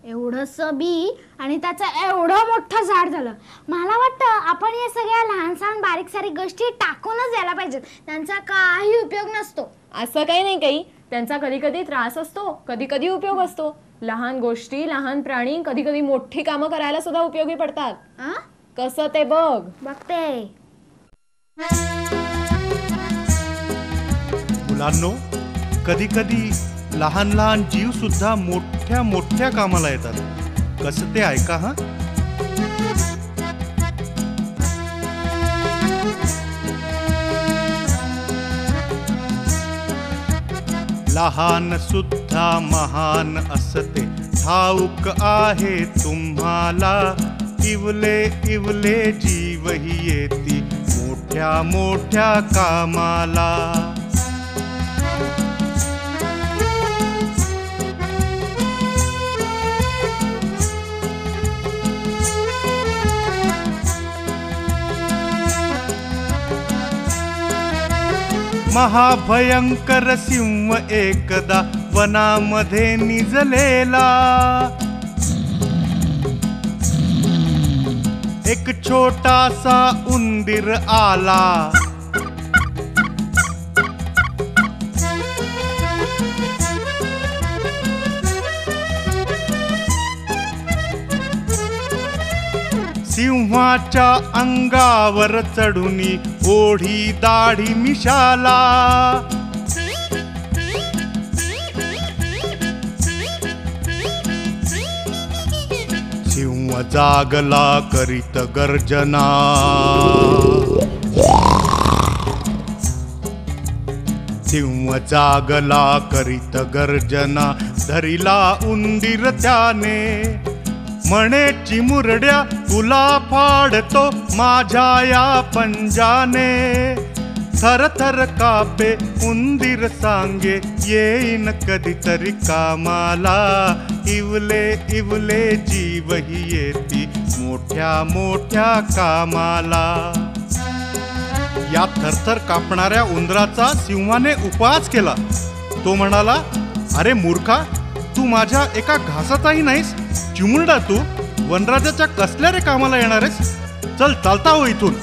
एवढंसं बी आणि त्याचं एवढं मोठं झाड झालं. मला वाटतं आपण या सगळ्या लहान सहान बारीक सारीक गोष्टी टाकूनच यायला पाहिजेत. त्यांचा काही उपयोग नसतो. असं काही नाही काही. त्यांचा कधी कधी त्रास असतो, कधी कधी उपयोग असतो. लहान गोष्टी, लहान प्राणी कधी कधी मोठी कामं करायला सुद्धा उपयोगी पडतात. कसं ते बघ. बघते. मुलांनो, कधी कधी लहान लहान जीव सुद्धा मोठ्या मोठ्या कामाला येतात. कसं ते ऐका हा. लहान सुद्धा महान असते, ठाऊक आहे तुम्हाला. इवले इवले जीवही येती मोठ्या मोठ्या कामाला. महाभयंकर सिंह एकदा वनामध्ये निजलेला. एक छोटासा उंदीर आला. सिंहाच्या अंगावर चढुनी ओढी दाढी मिशाला. सिंह जागला करीत गर्जना. सिंह जागला करीत गर्जना. धरिला उंदीर त्याने. म्हणे चिमुरड्या तुला फाडतो माझ्या या पंजाने. थर थर कापे उंदीर सांगे येईन कधीतरी कामाला. इवले इवले जीवही येती मोठ्या मोठ्या कामाला. या थरथर कापणाऱ्या उंदराचा सिंहाने उपहास केला. तो म्हणाला, अरे मूर्खा, तू माझ्या एका घासाचाही नाहीस. चिमुरडा तू वनराजाच्या कसल्या रे कामाला येणार आहेस. चल चालता हो इथून.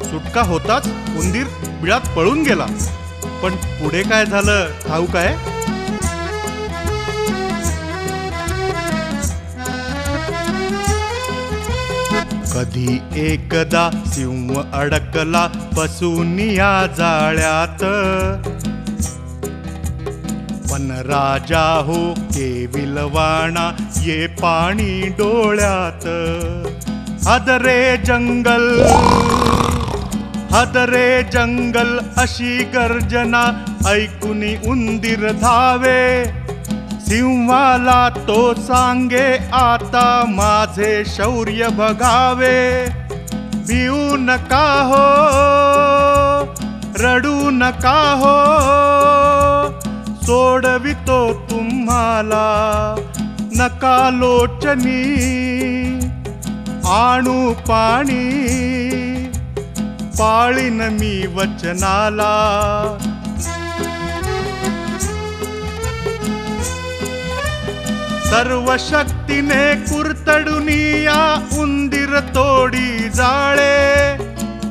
सुटका होताच उंदीर बिळात पळून गेला. पण पुढे काय झालं ठाऊक आहे. कधी एकदा सिंह अडकला बसून या जाळ्यात. पण राजा हो केविलवाणा ये पाणी डोळ्यात. हदरे जंगल, हदरे जंगल अशी गर्जना ऐकुनी उंदीर धावे. सिंहाला तो सांगे आता माझे शौर्य बघावे. भिऊ नका हो, रडू नका हो, सोडवितो तुम्हाला. नका लोचनी आणू पाणी, पाळीन मी वचनाला. सर्व शक्तीने कुरतडुनी या उंदीर तोडी जाळे.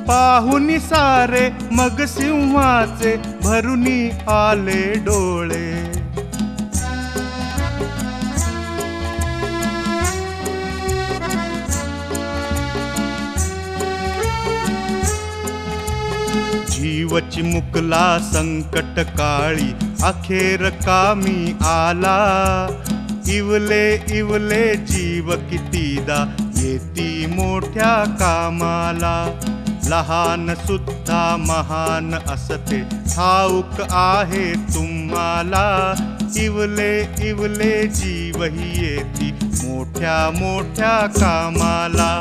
पाहुनी सारे मग सिंहाचे भरुनी आले डोळे. जीव चिमुकला संकट काळी अखेर कामी आला. इवले इवले जीव कितीदा येती मोठ्या कामाला. लहान सुद्धा महान असते ठाऊक आहे तुम्हाला. इवले इवले जीवही येती मोठ्या मोठ्या कामाला.